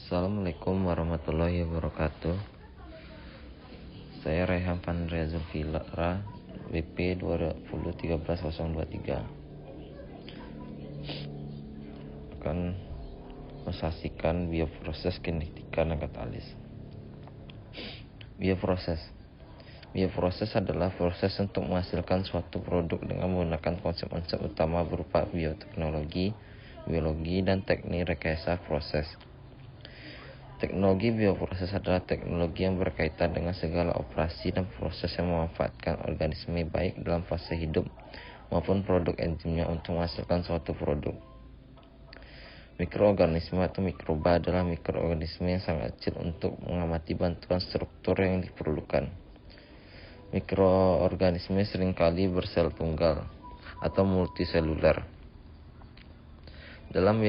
Assalamualaikum warahmatullahi wabarakatuh. Saya Rehan Pandrea Zulfira, BP 2013-023, akan mensaksikan bioproses kinetika dan katalis. Bioproses adalah proses untuk menghasilkan suatu produk dengan menggunakan konsep-konsep utama berupa bioteknologi, biologi, dan teknik rekayasa proses. Teknologi bioproses adalah teknologi yang berkaitan dengan segala operasi dan proses yang memanfaatkan organisme baik dalam fase hidup maupun produk enzimnya untuk menghasilkan suatu produk. Mikroorganisme atau mikroba adalah mikroorganisme yang sangat kecil untuk mengamati bantuan struktur yang diperlukan. Mikroorganisme seringkali bersel tunggal atau multiseluler. Dalam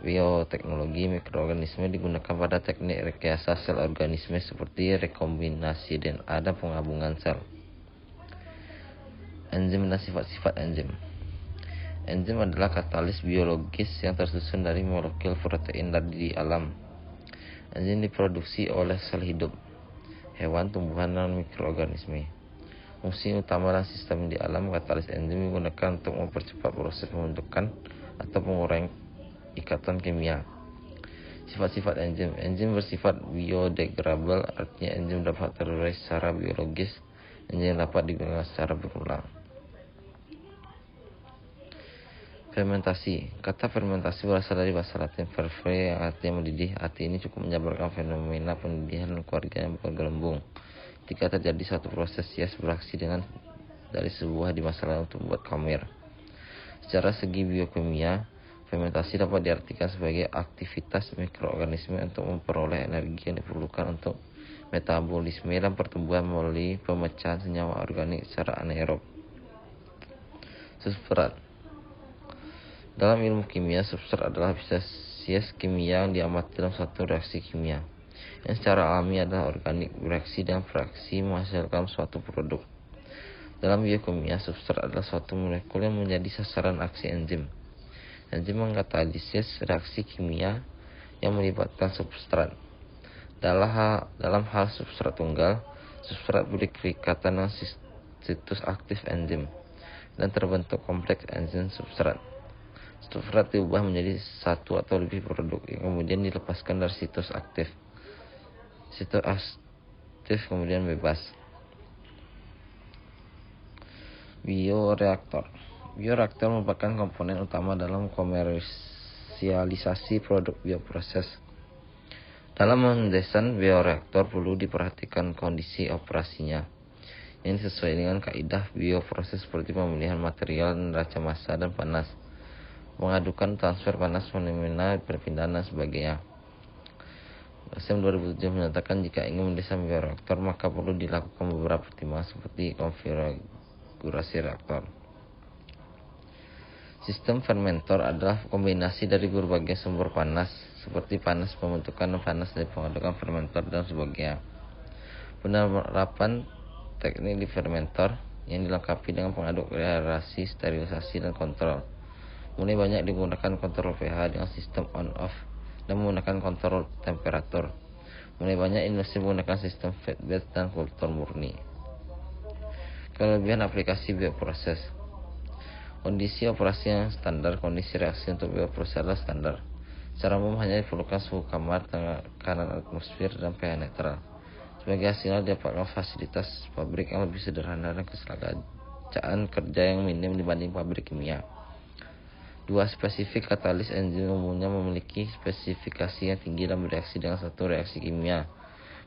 bioteknologi, mikroorganisme digunakan pada teknik rekayasa sel organisme seperti rekombinasi DNA dan penggabungan sel. Enzim dan sifat-sifat enzim. Enzim adalah katalis biologis yang tersusun dari molekul protein di alam. Enzim diproduksi oleh sel hidup, hewan, tumbuhan, dan mikroorganisme. Fungsi utama dan sistem di alam katalis enzim digunakan untuk mempercepat proses pembentukan atau pengurangan ikatan kimia. Sifat-sifat enzim. Enzim bersifat biodegradable, artinya enzim dapat terurai secara biologis. Enzim dapat digunakan secara berulang. Fermentasi. Kata fermentasi berasal dari bahasa Latin fervere yang artinya mendidih. Arti ini cukup menjabarkan fenomena pendidihan keluarga yang bergelembung. Ketika terjadi suatu proses hias beraksi dari sebuah di masa lalu untuk membuat khamir. Secara segi biokimia, fermentasi dapat diartikan sebagai aktivitas mikroorganisme untuk memperoleh energi yang diperlukan untuk metabolisme dan pertumbuhan melalui pemecahan senyawa organik secara anaerob. Substrat. Dalam ilmu kimia, substrat adalah spesies kimia yang diamati dalam suatu reaksi kimia, yang secara alami adalah organik bereaksi dan fraksi menghasilkan suatu produk. Dalam biokimia, substrat adalah suatu molekul yang menjadi sasaran aksi enzim. Enzim mengkatalisis reaksi kimia yang melibatkan substrat. Dalam hal substrat tunggal, substrat berikatan dengan situs aktif enzim dan terbentuk kompleks enzim substrat. Substrat diubah menjadi satu atau lebih produk yang kemudian dilepaskan dari situs aktif. Situs aktif kemudian bebas. Bioreaktor. Bioreaktor merupakan komponen utama dalam komersialisasi produk bioproses. Dalam mendesain bioreaktor perlu diperhatikan kondisi operasinya yang sesuai dengan kaidah bioproses seperti pemilihan material, neraca massa, dan panas, mengadukan transfer panas, fenomena perpindahan, dan sebagainya. SEM 2007 menyatakan jika ingin mendesain bioreaktor maka perlu dilakukan beberapa pertimbangan seperti konfigurasi reaktor. Sistem fermentor adalah kombinasi dari berbagai sumber panas seperti panas pembentukan dan panas dari pengadukan fermentor dan sebagainya. Penerapan teknik di fermentor yang dilengkapi dengan pengaduk aerasi, sterilisasi, dan kontrol. Mulai banyak digunakan kontrol pH dengan sistem on-off dan menggunakan kontrol temperatur. Mulai banyak industri menggunakan sistem fed-batch dan kultur murni. Kelebihan aplikasi bioproses. Kondisi operasi yang standar. Kondisi reaksi untuk bioproses adalah standar. Secara umum hanya diperlukan suhu kamar, tekanan atmosfer, dan pH netral. Sebagai hasilnya didapatkan fasilitas pabrik yang lebih sederhana dan keseragam kerja yang minim dibanding pabrik kimia. 2. Spesifik katalis enzim umumnya memiliki spesifikasi yang tinggi dan bereaksi dengan satu reaksi kimia.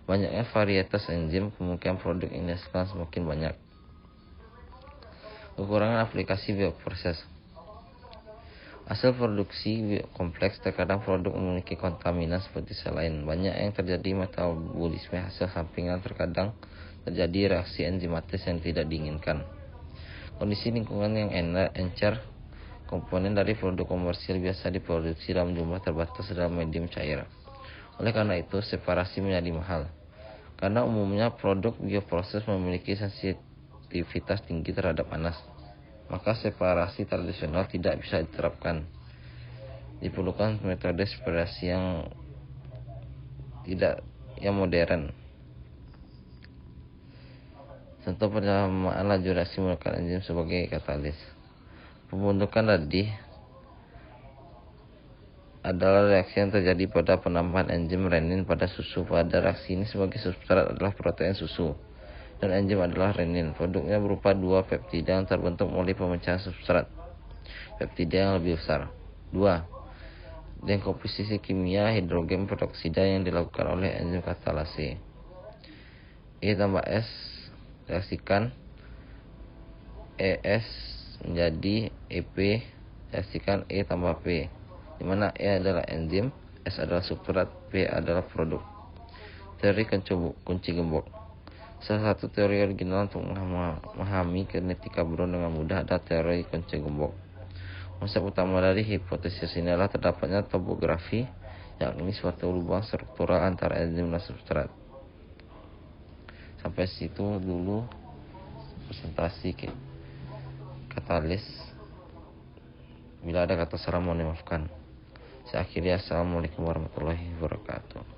Banyaknya varietas enzim, kemungkinan produk yang dihasilkan semakin banyak. Kekurangan aplikasi bioproses. Hasil produksi kompleks, terkadang produk memiliki kontaminan seperti sel lain. Banyak yang terjadi metabolisme hasil sampingan, terkadang terjadi reaksi enzimatis yang tidak diinginkan. Kondisi lingkungan yang encer. Komponen dari produk komersil biasa diproduksi dalam jumlah terbatas dalam medium cair. Oleh karena itu, separasi menjadi mahal. Karena umumnya produk bioproses memiliki sensitivitas tinggi terhadap panas, maka separasi tradisional tidak bisa diterapkan. Diperlukan metode separasi yang tidak yang modern. Contoh penyamaan laju reaksi menggunakan enzim sebagai katalis. Pembentukan radix adalah reaksi yang terjadi pada penambahan enzim renin pada susu. Pada reaksi ini sebagai substrat adalah protein susu dan enzim adalah renin. Produknya berupa dua peptida yang terbentuk melalui pemecahan substrat peptida yang lebih besar. 2. Dekomposisi kimia hidrogen peroksida yang dilakukan oleh enzim katalase. E tambah S reaksikan ES menjadi EP, reaksikan E tambah P, di mana E adalah enzim, S adalah substrat, P adalah produk. Teori kunci gembok. Salah satu teori original untuk memahami kinetika boron dengan mudah adalah teori kunci gembok. Konsep utama dari hipotesis ini adalah terdapatnya topografi, yakni suatu lubang struktural antara enzim dan substrat. Sampai situ dulu presentasi katalis. Bila ada kata salah mohon dimaafkan. Saya akhiri, assalamualaikum warahmatullahi wabarakatuh.